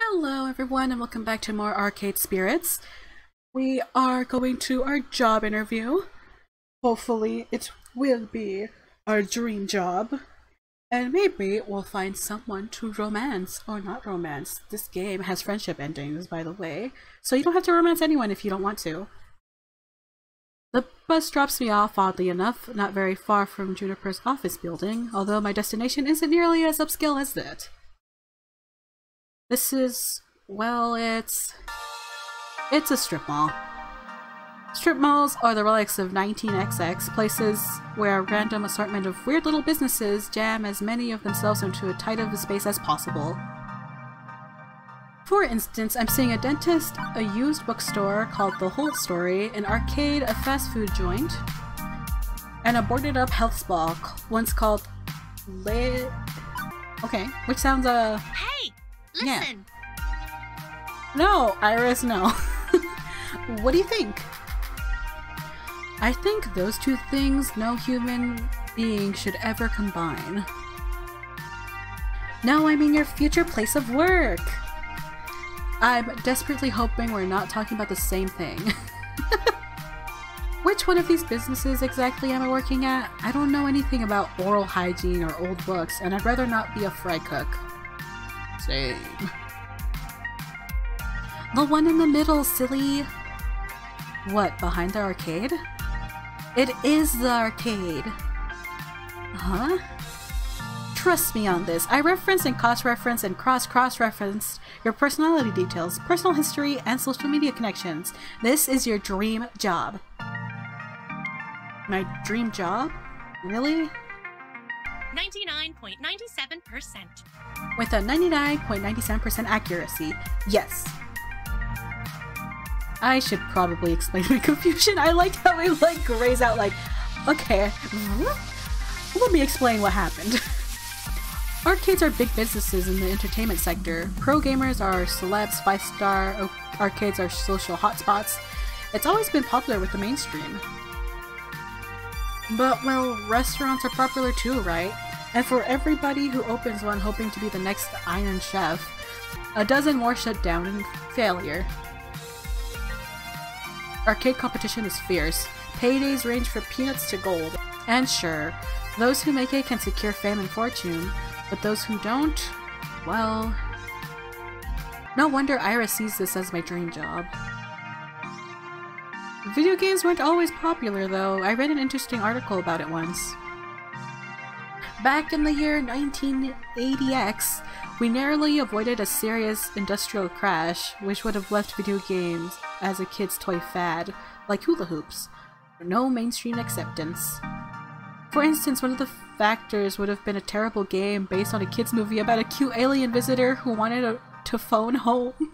Hello everyone and welcome back to more Arcade Spirits. We are going to our job interview. Hopefully it will be our dream job. And maybe we'll find someone to romance, or not romance. This game has friendship endings, by the way, so you don't have to romance anyone if you don't want to. The bus drops me off, oddly enough, not very far from Juniper's office building, although my destination isn't nearly as upscale as that. This is, well, it's a strip mall. Strip malls are the relics of 19XX, places where a random assortment of weird little businesses jam as many of themselves into as tight of a space as possible. For instance, I'm seeing a dentist, a used bookstore called The Whole Story, an arcade, a fast food joint, and a boarded up health spa, once called Okay, which sounds Hey! Listen! Yeah. No, Iris, no. What do you think? I think those two things no human being should ever combine. No, I mean your future place of work! I'm desperately hoping we're not talking about the same thing. Which one of these businesses exactly am I working at? I don't know anything about oral hygiene or old books, and I'd rather not be a fry cook. Same. The one in the middle, silly! What, behind the arcade? It is the arcade! Huh? Trust me on this. I referenced and cross-referenced and cross-referenced your personality details, personal history, and social media connections. This is your dream job. My dream job? Really? 99.97%. With a 99.97% accuracy. Yes. I should probably explain my confusion. I like how it grays out okay, let me explain what happened. Arcades are big businesses in the entertainment sector. Pro gamers are celebs, 5-star arcades are social hotspots. It's always been popular with the mainstream. But, well, restaurants are popular too, right? And for everybody who opens one hoping to be the next Iron Chef, a dozen more shut down in failure. Arcade competition is fierce. Paydays range from peanuts to gold. And sure, those who make it can secure fame and fortune, but those who don't, well... No wonder Iris sees this as my dream job. Video games weren't always popular though. I read an interesting article about it once. Back in the year 1980X, we narrowly avoided a serious industrial crash, which would have left video games as a kid's toy fad, like hula hoops. No mainstream acceptance. For instance, one of the factors would have been a terrible game based on a kid's movie about a cute alien visitor who wanted to phone home.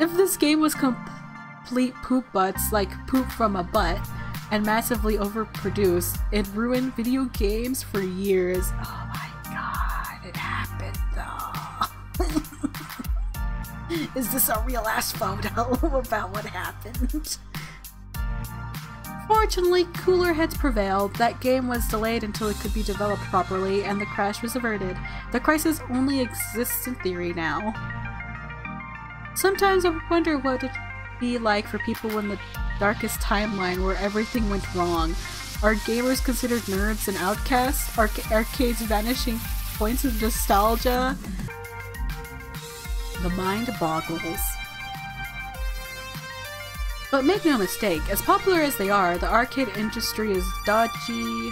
If this game was complete poop butts, like poop from a butt, and massively overproduced, it ruined video games for years. Oh my god, it happened though. Is this a real ass photo about what happened? Fortunately, cooler heads prevailed. That game was delayed until it could be developed properly, and the crash was averted. The crisis only exists in theory now. Sometimes I wonder what it'd be like for people in the darkest timeline where everything went wrong. Are gamers considered nerds and outcasts? Are arcades vanishing points of nostalgia? The mind boggles. But make no mistake, as popular as they are, the arcade industry is dodgy.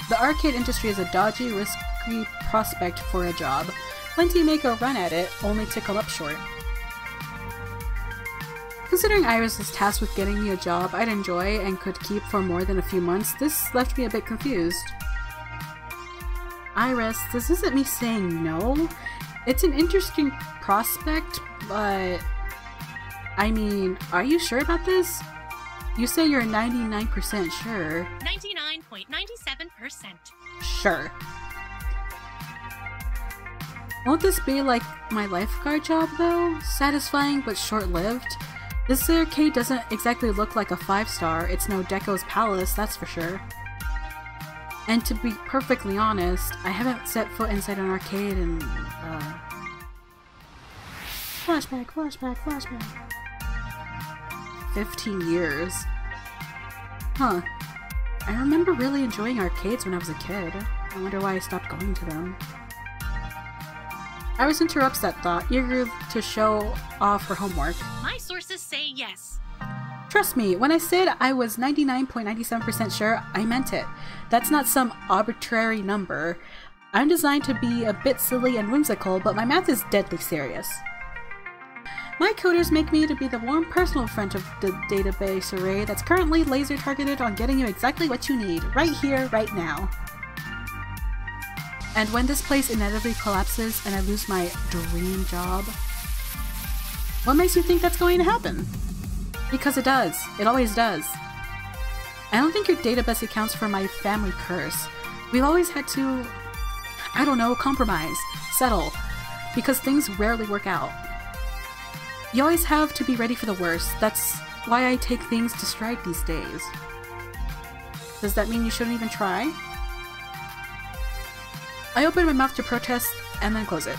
The arcade industry is a dodgy, risky prospect for a job. Plenty make a run at it, only to come up short. Considering Iris is tasked with getting me a job I'd enjoy and could keep for more than a few months, this left me a bit confused. Iris, this isn't me saying no. It's an interesting prospect, but... I mean, are you sure about this? You say you're 99% sure. 99.97%. Sure. Won't this be like my lifeguard job though? Satisfying but short-lived? This arcade doesn't exactly look like a 5-star, it's no Deco's Palace, that's for sure. And to be perfectly honest, I haven't set foot inside an arcade in, Flashback, flashback, flashback. 15 years. Huh. I remember really enjoying arcades when I was a kid. I wonder why I stopped going to them. Iris interrupts that thought, eager to show off her homework. My sources say yes. Trust me, when I said I was 99.97% sure, I meant it. That's not some arbitrary number. I'm designed to be a bit silly and whimsical, but my math is deadly serious. My coders make me to be the warm personal friend of the database array that's currently laser targeted on getting you exactly what you need, right here, right now. And when this place inevitably collapses and I lose my dream job, what makes you think that's going to happen? Because it does. It always does. I don't think your database accounts for my family curse. We've always had to, I don't know, compromise, settle, because things rarely work out. You always have to be ready for the worst. That's why I take things to stride these days. Does that mean you shouldn't even try? I open my mouth to protest and then close it.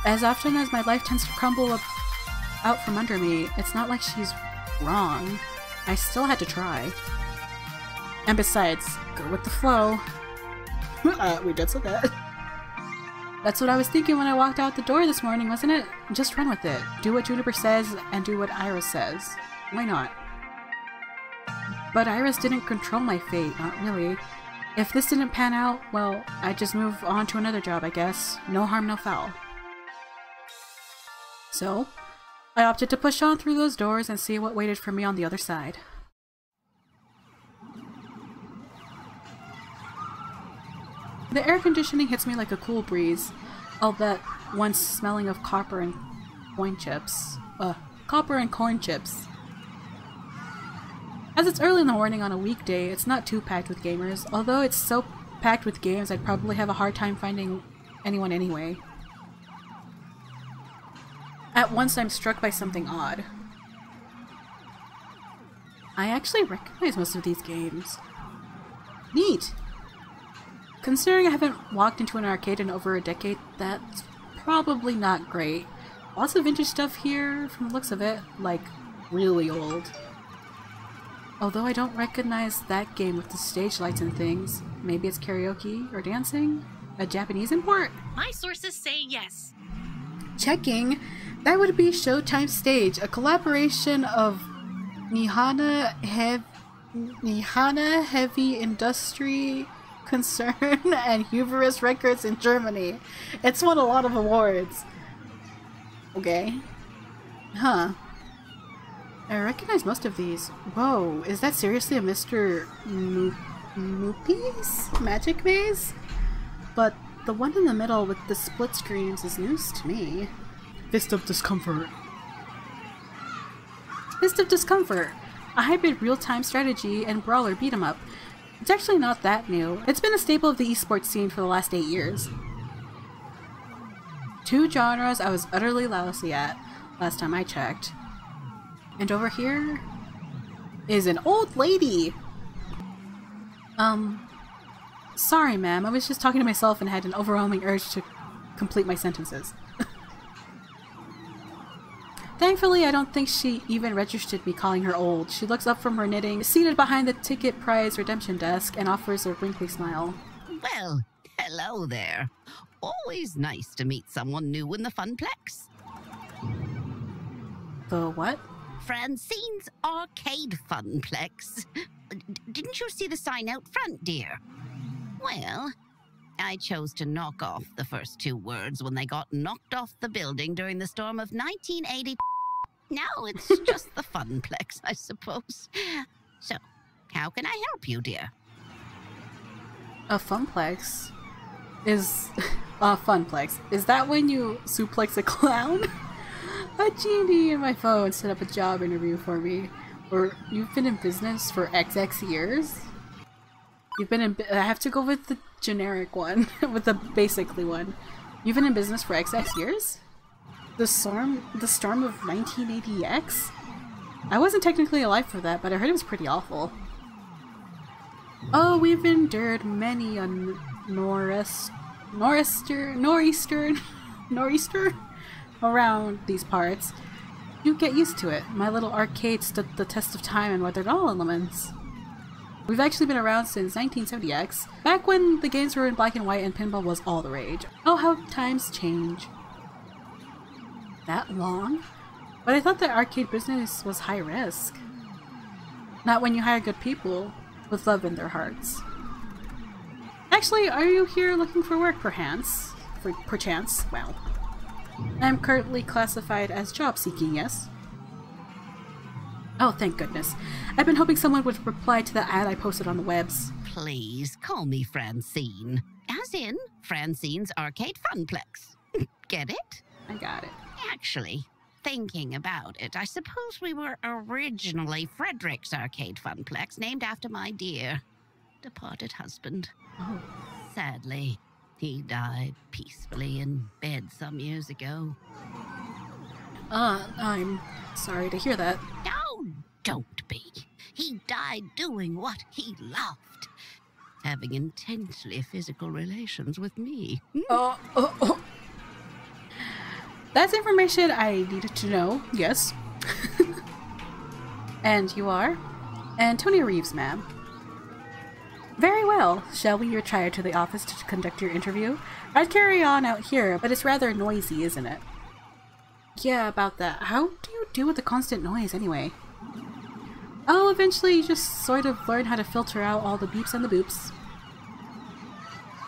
As often as my life tends to crumble out from under me, it's not like she's wrong. I still had to try. And besides, go with the flow. We did so good. That's what I was thinking when I walked out the door this morning, wasn't it? Just run with it. Do what Juniper says and do what Iris says. Why not? But Iris didn't control my fate, not really. If this didn't pan out, well, I'd just move on to another job, I guess. No harm, no foul. So, I opted to push on through those doors and see what waited for me on the other side. The air conditioning hits me like a cool breeze, all that once smelling of copper and corn chips. As it's early in the morning on a weekday, it's not too packed with gamers, although it's so packed with games I'd probably have a hard time finding anyone anyway. At once I'm struck by something odd. I actually recognize most of these games. Neat! Considering I haven't walked into an arcade in over a decade, that's probably not great. Lots of vintage stuff here, from the looks of it, like, really old. Although I don't recognize that game with the stage lights and things. Maybe it's karaoke or dancing? A Japanese import? My sources say yes. Checking! That would be Showtime Stage, a collaboration of Nihana Heavy Industry Concern and Hubris Records in Germany. It's won a lot of awards. Okay. Huh. I recognize most of these. Whoa, is that seriously a Mr. Moopy's Magic Maze? But the one in the middle with the split screens is news to me. Fist of Discomfort. Fist of Discomfort, a hybrid real-time strategy and brawler beat-em-up. It's actually not that new. It's been a staple of the esports scene for the last 8 years. Two genres I was utterly lousy at last time I checked. And over here is an old lady! Sorry ma'am, I was just talking to myself and had an overwhelming urge to complete my sentences. Thankfully, I don't think she even registered me calling her old. She looks up from her knitting, seated behind the ticket prize redemption desk, and offers a wrinkly smile. Well, hello there. Always nice to meet someone new in the Funplex. The what? Francine's Arcade Funplex. Didn't you see the sign out front, dear? Well, I chose to knock off the first two words when they got knocked off the building during the storm of 1980. Now it's just the Funplex, I suppose. So, how can I help you, dear? A Funplex is a Funplex. Is that when you suplex a clown? A genie in my phone set up a job interview for me. Or you've been in business for XX years? You've been in. I have to go with the generic one, with the basically one. You've been in business for XX years? The storm of 1980X? I wasn't technically alive for that, but I heard it was pretty awful. Oh, we've endured many a nor'easter around these parts, you get used to it. My little arcade stood the test of time and weathered all elements. We've actually been around since 1970X, back when the games were in black and white and pinball was all the rage. Oh, how times change. That long? But I thought the arcade business was high risk. Not when you hire good people with love in their hearts. Actually, are you here looking for work, perchance? Well, I'm currently classified as job seeking, yes? Oh, thank goodness. I've been hoping someone would reply to the ad I posted on the webs. Please call me Francine. As in Francine's Arcade Funplex. Get it? I got it. Actually, thinking about it, I suppose we were originally Frederick's Arcade Funplex, named after my dear departed husband. Oh. Sadly, he died peacefully in bed some years ago. I'm sorry to hear that. No, don't be. He died doing what he loved. Having intensely physical relations with me. Oh. That's information I needed to know, yes. And you are? Antonia Reeves, ma'am. Very well. Shall we retire to the office to conduct your interview? I'd carry on out here, but it's rather noisy, isn't it? Yeah, about that. How do you deal with the constant noise, anyway? Oh, eventually you just sort of learn how to filter out all the beeps and the boops.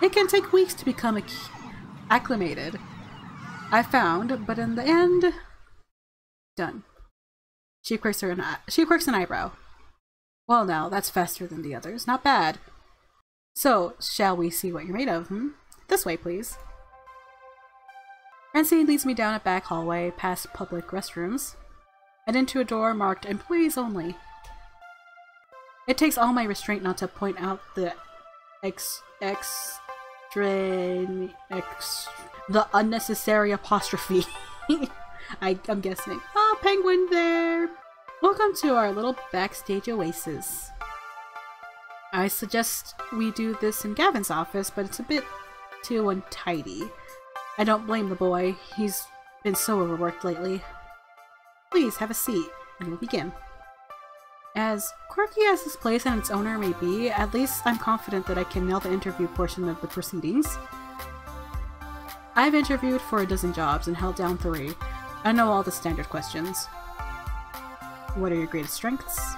It can take weeks to become acclimated, I found, but in the end... Done. She quirks an eyebrow. Well now, that's faster than the others. Not bad. So, shall we see what you're made of, This way, please. Francine leads me down a back hallway, past public restrooms, and into a door marked Employees Only. It takes all my restraint not to point out the the unnecessary apostrophe. I'm guessing. Oh, penguin there! Welcome to our little backstage oasis. I suggest we do this in Gavin's office, but it's a bit too untidy. I don't blame the boy. He's been so overworked lately. Please have a seat, and we'll begin. As quirky as this place and its owner may be, at least I'm confident that I can nail the interview portion of the proceedings. I've interviewed for 12 jobs and held down 3. I know all the standard questions. What are your greatest strengths?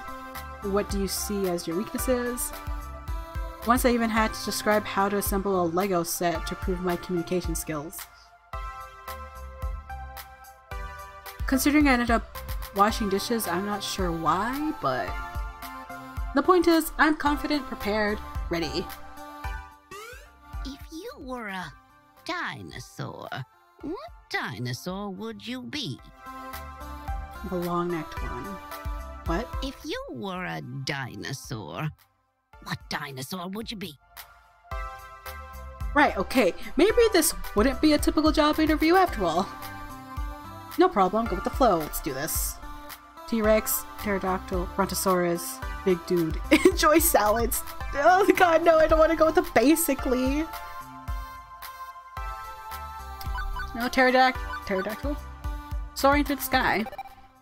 What do you see as your weaknesses? Once I even had to describe how to assemble a Lego set to prove my communication skills. Considering I ended up washing dishes, I'm not sure why, but the point is, I'm confident, prepared, ready. If you were a dinosaur, what dinosaur would you be? The long-necked one. What? If you were a dinosaur, what dinosaur would you be? Right, okay. Maybe this wouldn't be a typical job interview after all. No problem, go with the flow. Let's do this. T-Rex, Pterodactyl, Brontosaurus, big dude. Enjoy salads. Oh god, no, I don't want to go with the basically. No, Pterodactyl? Soaring through the sky.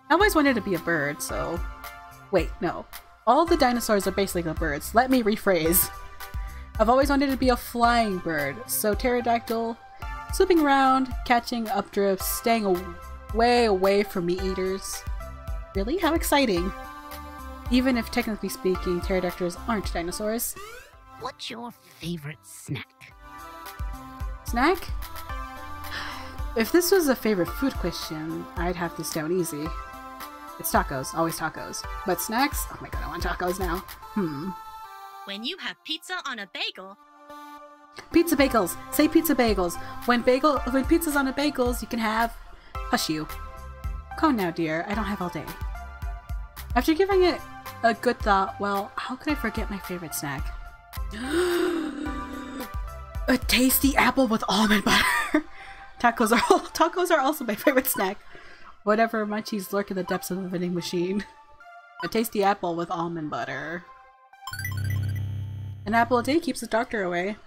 I always wanted to be a bird, so... Wait, no. All the dinosaurs are basically birds. Let me rephrase. I've always wanted to be a flying bird, so pterodactyl, swooping around, catching updrifts, staying way away from meat eaters. Really? How exciting! Even if technically speaking, pterodactyls aren't dinosaurs. What's your favorite snack? Snack? If this was a favorite food question, I'd have this down easy. It's tacos. Always tacos. But snacks? Oh my god, I want tacos now. When you have pizza on a bagel... Pizza bagels! Say pizza bagels! When pizza's on a bagels, you can have... Hush you. Come now, dear. I don't have all day. After giving it a good thought, well, how could I forget my favorite snack? A tasty apple with almond butter! Tacos are also my favorite snack. Whatever munchies lurk in the depths of the vending machine. A tasty apple with almond butter. An apple a day keeps the doctor away.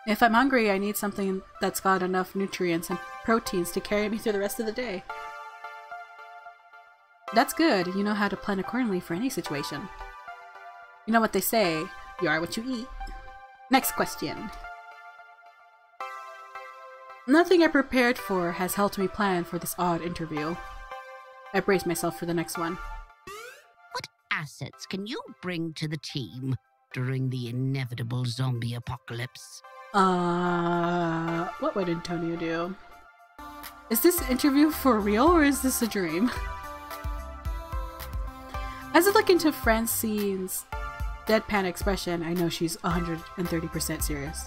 If I'm hungry, I need something that's got enough nutrients and proteins to carry me through the rest of the day. That's good. You know how to plan accordingly for any situation. You know what they say, you are what you eat. Next question. Nothing I prepared for has helped me plan for this odd interview. I braced myself for the next one. What assets can you bring to the team during the inevitable zombie apocalypse? What would Antonio do? Is this interview for real or is this a dream? As I look into Francine's deadpan expression, I know she's 130% serious.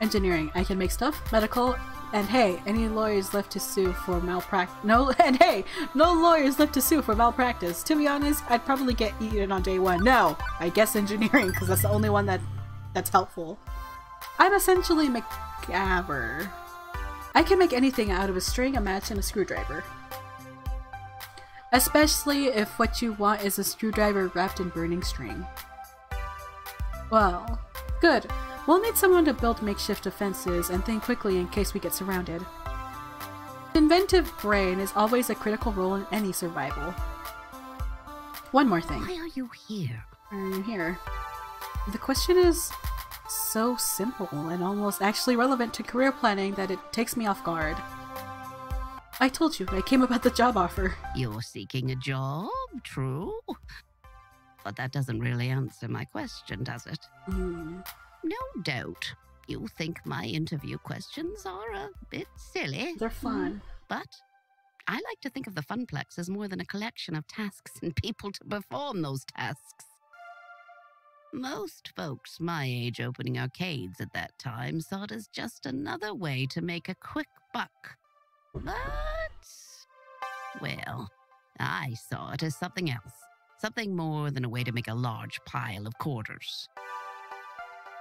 Engineering, I can make stuff. Medical, and hey, any lawyers left to sue for malpractice? No, and hey, no lawyers left to sue for malpractice. To be honest, I'd probably get eaten on day one. No, I guess engineering, because that's the only one that's helpful. I'm essentially MacGyver. I can make anything out of a string, a match, and a screwdriver. Especially if what you want is a screwdriver wrapped in burning string. Well, good. We'll need someone to build makeshift defenses and think quickly in case we get surrounded. The inventive brain is always a critical role in any survival. One more thing. Why are you here? I'm here. The question is so simple and almost actually relevant to career planning that it takes me off guard. I told you, I came about the job offer. You're seeking a job, true? But that doesn't really answer my question, does it? No doubt. You think my interview questions are a bit silly. They're fun. But I like to think of the Funplex as more than a collection of tasks and people to perform those tasks. Most folks my age opening arcades at that time saw it as just another way to make a quick buck. But, well, I saw it as something else. Something more than a way to make a large pile of quarters.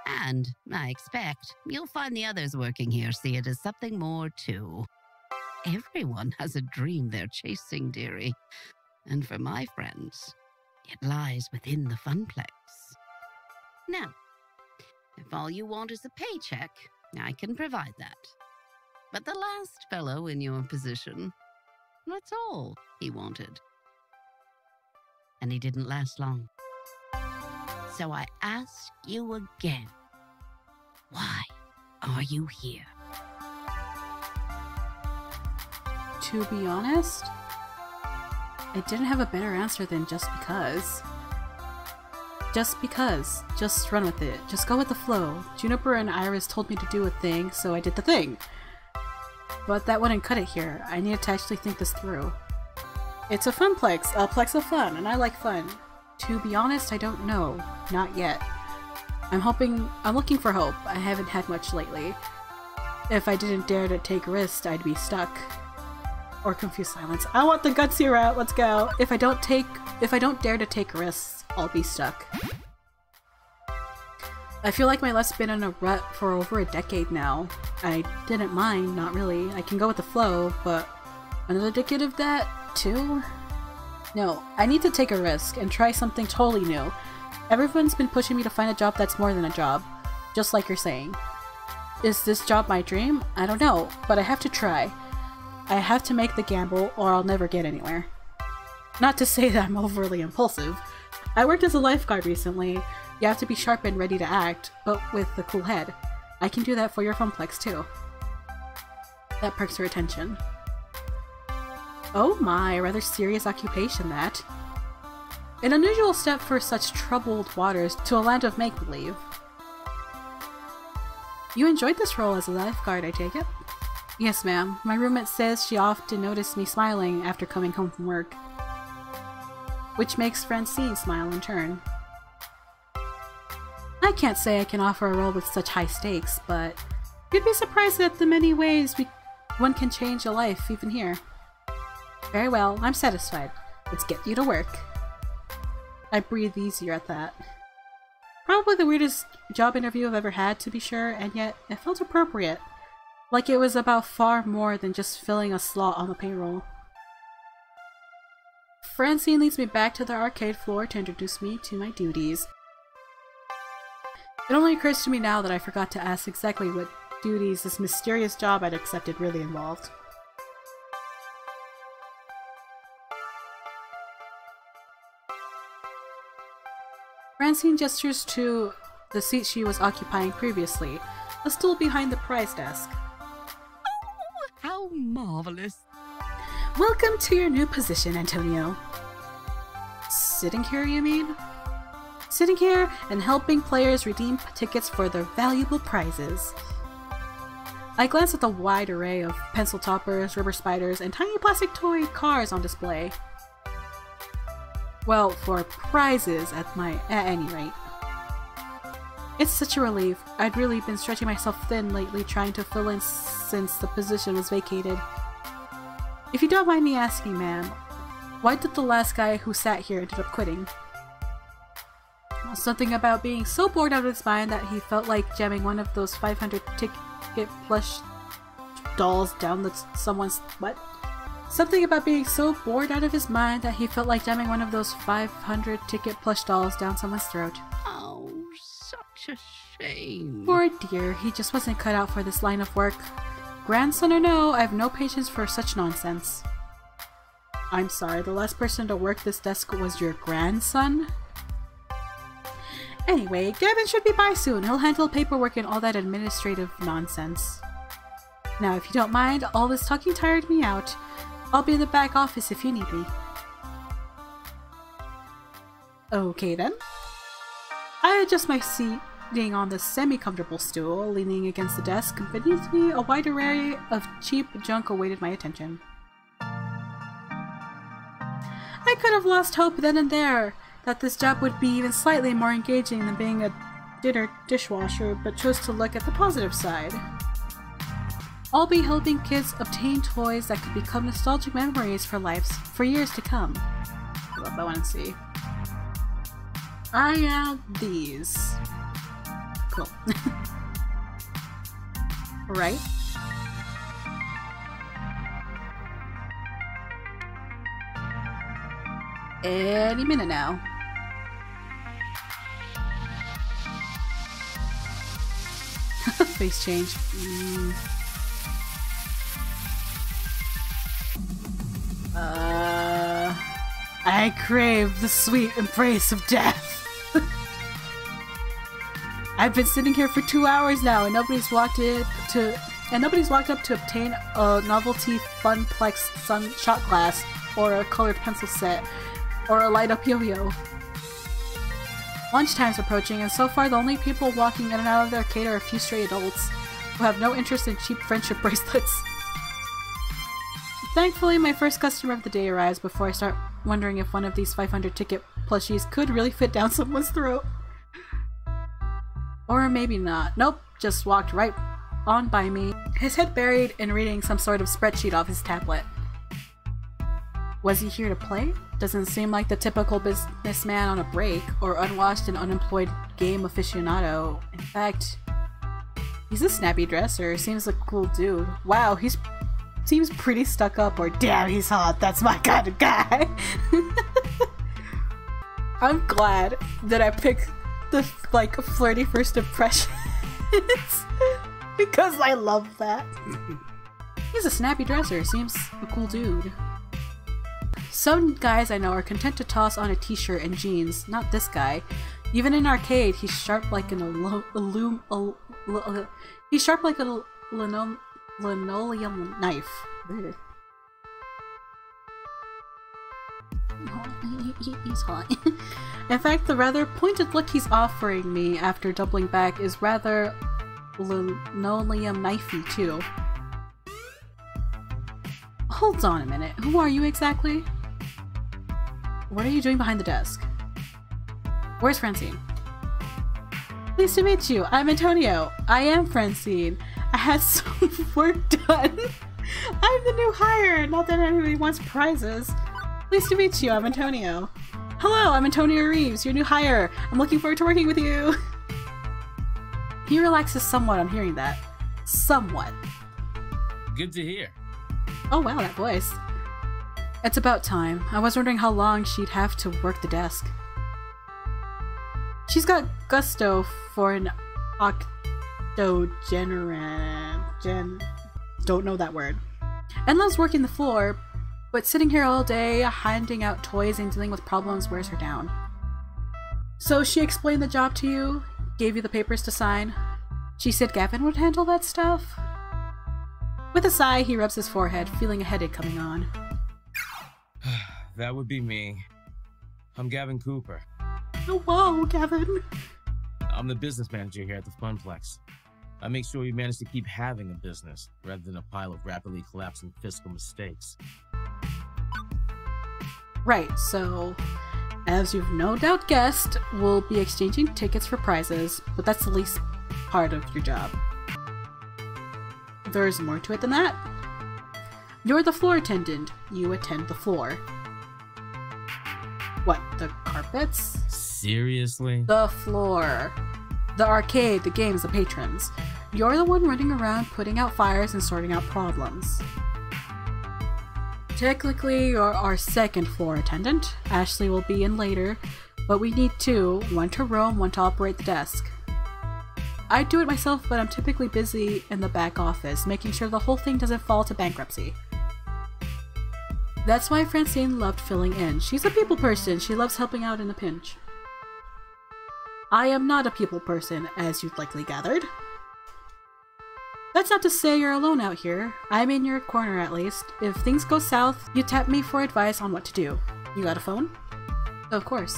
And I expect you'll find the others working here see it as something more too. Everyone has a dream they're chasing, dearie. And for my friends, it lies within the Funplex. Now, if all you want is a paycheck, I can provide that. But the last fellow in your position, that's all he wanted. And he didn't last long. So I ask you again, why are you here? To be honest, I didn't have a better answer than just because. Just because. Just run with it. Just go with the flow. Juniper and Iris told me to do a thing, so I did the thing. But that wouldn't cut it here. I needed to actually think this through. It's a funplex, a plex of fun, and I like fun. To be honest, I don't know. Not yet. I'm looking for hope. I haven't had much lately. If I didn't dare to take risks, I'd be stuck. Or confused silence. I want the gutsy route, let's go! If I don't dare to take risks, I'll be stuck. I feel like my life's been in a rut for over a decade now. I didn't mind, not really. I can go with the flow, but another decade of that, too? No, I need to take a risk and try something totally new. Everyone's been pushing me to find a job that's more than a job, just like you're saying. Is this job my dream? I don't know, but I have to try. I have to make the gamble or I'll never get anywhere. Not to say that I'm overly impulsive. I worked as a lifeguard recently. You have to be sharp and ready to act, but with a cool head. I can do that for your funplex too. That perks her attention. Oh my, rather serious occupation that. An unusual step for such troubled waters to a land of make-believe. You enjoyed this role as a lifeguard, I take it? Yes, ma'am. My roommate says she often noticed me smiling after coming home from work. Which makes Francine smile in turn. I can't say I can offer a role with such high stakes, but you'd be surprised at the many ways one can change a life, even here. Very well, I'm satisfied. Let's get you to work. I breathe easier at that. Probably the weirdest job interview I've ever had, to be sure, and yet it felt appropriate. Like it was about far more than just filling a slot on the payroll. Francine leads me back to the arcade floor to introduce me to my duties. It only occurs to me now that I forgot to ask exactly what duties this mysterious job I'd accepted really involved. Francine gestures to the seat she was occupying previously, a stool behind the prize desk. Oh, how marvelous. Welcome to your new position, Antonio. Sitting here, you mean? Sitting here and helping players redeem tickets for their valuable prizes. I glance at the wide array of pencil toppers, rubber spiders, and tiny plastic toy cars on display. Well, for prizes at any rate. It's such a relief. I'd really been stretching myself thin lately trying to fill in since the position was vacated. If you don't mind me asking, ma'am, why did the last guy who sat here ended up quitting? Something about being so bored out of his mind that he felt like jamming one of those 500 ticket plush dolls down someone's... What? Something about being so bored out of his mind that he felt like jamming one of those 500 ticket plush dolls down someone's throat. Oh, such a shame. Poor dear, he just wasn't cut out for this line of work. Grandson or no, I have no patience for such nonsense. I'm sorry, the last person to work this desk was your grandson? Anyway, Gavin should be by soon. He'll handle paperwork and all that administrative nonsense. Now, if you don't mind, all this talking tired me out. I'll be in the back office if you need me. Okay then. I adjust my seat, being on the semi-comfortable stool, leaning against the desk. Beneath me, a wide array of cheap junk awaited my attention. I could have lost hope then and there that this job would be even slightly more engaging than being a dinner dishwasher, but chose to look at the positive side. I'll be helping kids obtain toys that could become nostalgic memories for years to come. Hold up, I want to see. I am these. Cool. Right? Any minute now. Face change. I crave the sweet embrace of death. I've been sitting here for 2 hours now, and nobody's walked up to obtain a novelty Funplex sun shot glass, or a colored pencil set, or a light-up yo-yo. Lunchtime's approaching, and so far the only people walking in and out of the arcade are a few stray adults who have no interest in cheap friendship bracelets. Thankfully, my first customer of the day arrives before I start wondering if one of these 500 ticket plushies could really fit down someone's throat. Or maybe not. Nope, just walked right on by me, his head buried in reading some sort of spreadsheet off his tablet. Was he here to play? Doesn't seem like the typical businessman on a break, or unwashed and unemployed game aficionado. In fact, he's a snappy dresser, seems like a cool dude. Wow, seems pretty stuck up, or damn, he's hot, that's my kind of guy! I'm glad that I picked the, like, flirty first impressions, because I love that. He's a snappy dresser, seems a cool dude. Some guys I know are content to toss on a t-shirt and jeans, not this guy. Even in arcade, he's sharp like an linoleum knife. He's hot. In fact, the rather pointed look he's offering me after doubling back is rather linoleum knifey too. Hold on a minute, who are you exactly? What are you doing behind the desk? Where's Francine? Pleased to meet you, I'm Antonio. I am Francine. I had some work done. I'm the new hire, not that anybody wants prizes. Pleased to meet you, I'm Antonio. Hello, I'm Antonio Reeves, your new hire. I'm looking forward to working with you. He relaxes somewhat on hearing that. Somewhat. Good to hear. Oh wow, that voice. It's about time. I was wondering how long she'd have to work the desk. She's got gusto for an octogenarian. Don't know that word. And loves working the floor, but sitting here all day, handing out toys and dealing with problems wears her down. So she explained the job to you, gave you the papers to sign. She said Gavin would handle that stuff. With a sigh, he rubs his forehead, feeling a headache coming on. That would be me. I'm Gavin Cooper. Oh, whoa, Gavin. I'm the business manager here at the Funplex. I make sure we manage to keep having a business rather than a pile of rapidly collapsing fiscal mistakes. Right, so as you've no doubt guessed, we'll be exchanging tickets for prizes, but that's the least part of your job. There's more to it than that. You're the floor attendant. You attend the floor. What, the carpets? Seriously? The floor. The arcade, the games, the patrons. You're the one running around putting out fires and sorting out problems. Technically, you're our second floor attendant. Ashley will be in later, but we need two, one to roam, one to operate the desk. I do it myself, but I'm typically busy in the back office, making sure the whole thing doesn't fall to bankruptcy. That's why Francine loved filling in. She's a people person. She loves helping out in a pinch. I am not a people person, as you've likely gathered. That's not to say you're alone out here. I'm in your corner at least. If things go south, you tap me for advice on what to do. You got a phone? Of course.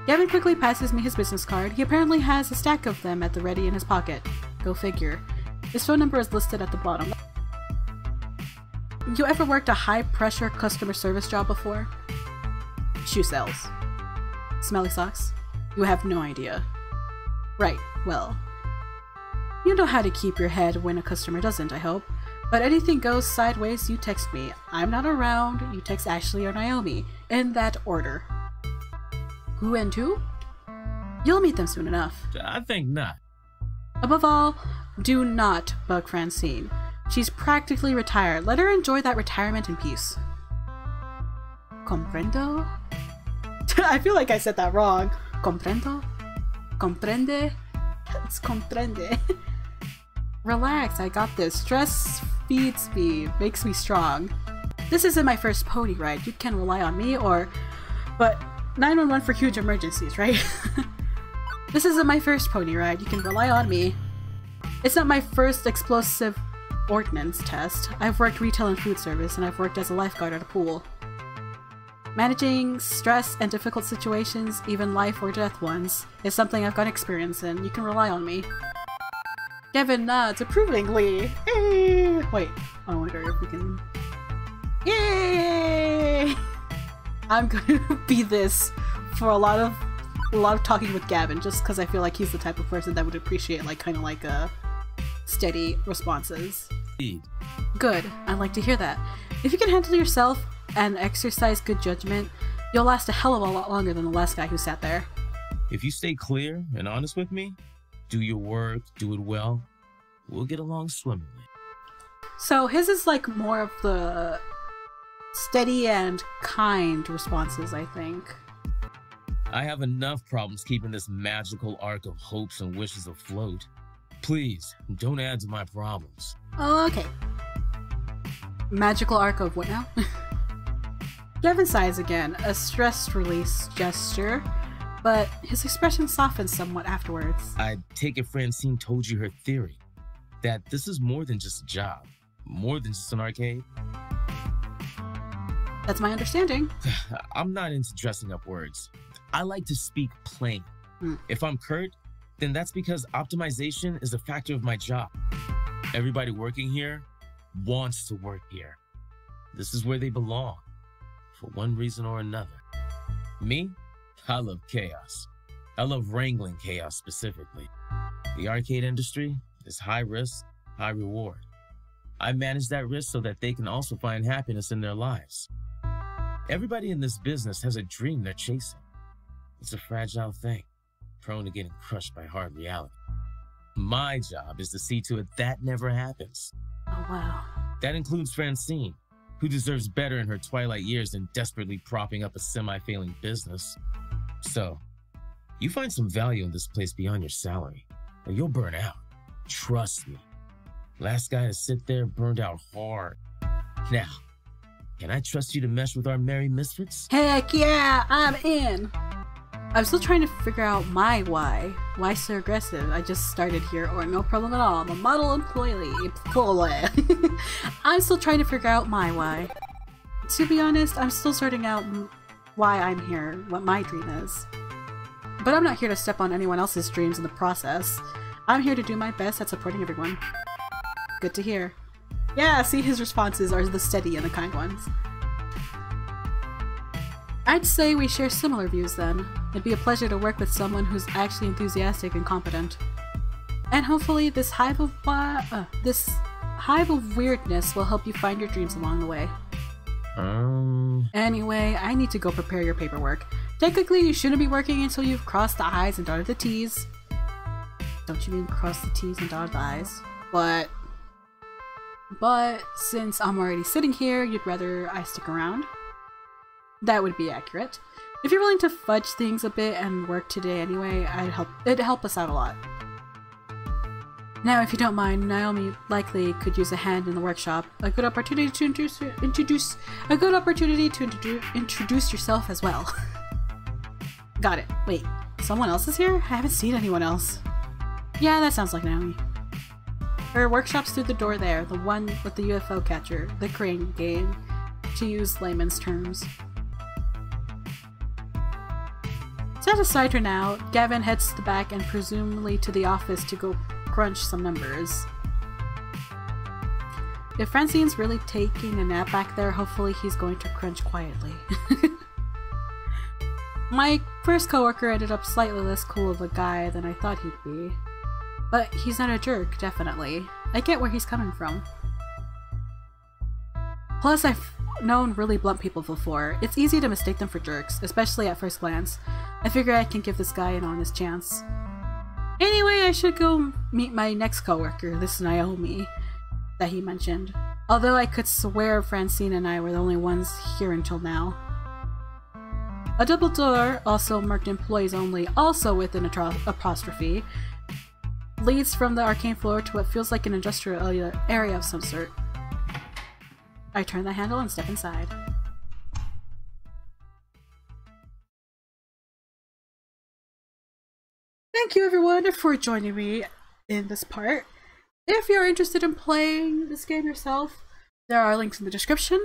Gavin quickly passes me his business card. He apparently has a stack of them at the ready in his pocket. Go figure. His phone number is listed at the bottom. You ever worked a high-pressure customer service job before? Shoe sales. Smelly socks? You have no idea. Right, well. You know how to keep your head when a customer doesn't, I hope. But anything goes sideways, you text me. I'm not around, you text Ashley or Naomi. In that order. Who and who? You'll meet them soon enough. I think not. Above all, do not bug Francine. She's practically retired. Let her enjoy that retirement in peace. Comprendo? I feel like I said that wrong. Comprendo? Comprende? It's comprende. Relax, I got this. Stress feeds me, makes me strong. This isn't my first pony ride. You can rely on me but 911 for huge emergencies, right? This isn't my first pony ride. You can rely on me. It's not my first explosive ordnance test. I've worked retail and food service, and I've worked as a lifeguard at a pool. Managing stress and difficult situations, even life or death ones, is something I've got experience in. You can rely on me. Gavin nods approvingly. Hey! Wait, I wonder if we can... Yay! I'm gonna be this for a lot of talking with Gavin, just because I feel like he's the type of person that would appreciate kind of steady responses. Indeed. Good. I'd like to hear that. If you can handle yourself and exercise good judgment, you'll last a hell of a lot longer than the last guy who sat there. If you stay clear and honest with me, do your work, do it well, we'll get along swimmingly. So his is more of the steady and kind responses, I think. I have enough problems keeping this magical arc of hopes and wishes afloat. Please, don't add to my problems. Oh, okay. Magical arc of what now? Gavin sighs again, a stress release gesture, but his expression softens somewhat afterwards. I take it Francine told you her theory, that this is more than just a job, more than just an arcade. That's my understanding. I'm not into dressing up words. I like to speak plain. If I'm curt, then that's because optimization is a factor of my job. Everybody working here wants to work here. This is where they belong, for one reason or another. Me, I love chaos. I love wrangling chaos specifically. The arcade industry is high risk, high reward. I manage that risk so that they can also find happiness in their lives. Everybody in this business has a dream they're chasing. It's a fragile thing, prone to getting crushed by hard reality. My job is to see to it that never happens. Oh, wow. That includes Francine, who deserves better in her twilight years than desperately propping up a semi-failing business. So, You find some value in this place beyond your salary, or you'll burn out. Trust me. Last guy to sit there burned out hard. Now, can I trust you to mesh with our merry misfits? Heck yeah, I'm in! I'm still trying to figure out my why. Why so aggressive? I just started here, or no problem at all. I'm a model employee. I'm still trying to figure out my why. To be honest, I'm still sorting out why I'm here, what my dream is. But I'm not here to step on anyone else's dreams in the process. I'm here to do my best at supporting everyone. Good to hear. Yeah, see, his responses are the steady and the kind ones. I'd say we share similar views then. It'd be a pleasure to work with someone who's actually enthusiastic and competent. And hopefully this hive of weirdness will help you find your dreams along the way. Anyway, I need to go prepare your paperwork. Technically, you shouldn't be working until you've crossed the I's and dotted the T's. Don't you mean cross the T's and dotted the I's? But since I'm already sitting here, you'd rather I stick around? That would be accurate. If you're willing to fudge things a bit and work today anyway, it'd help us out a lot. Now, if you don't mind, Naomi likely could use a hand in the workshop. A good opportunity to introduce yourself as well. Got it. Wait, someone else is here? I haven't seen anyone else. Yeah, that sounds like Naomi. Her workshop's through the door there, the one with the UFO catcher, the crane game, to use layman's terms. Set aside for now, Gavin heads to the back and presumably to the office to go crunch some numbers. If Francine's really taking a nap back there, hopefully he's going to crunch quietly. My first coworker ended up slightly less cool of a guy than I thought he'd be. But he's not a jerk, definitely. I get where he's coming from. Plus, I've known really blunt people before. It's easy to mistake them for jerks, especially at first glance. I figure I can give this guy an honest chance. Anyway, I should go meet my next coworker, this Naomi, that he mentioned. Although I could swear Francine and I were the only ones here until now. A double door, also marked employees only, also with an apostrophe, leads from the arcane floor to what feels like an industrial area of some sort. I turn the handle and step inside. Thank you everyone for joining me in this part. If you're interested in playing this game yourself, there are links in the description.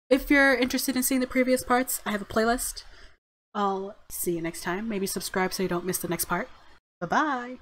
If you're interested in seeing the previous parts, I have a playlist. I'll see you next time. Maybe subscribe so you don't miss the next part. Bye-bye!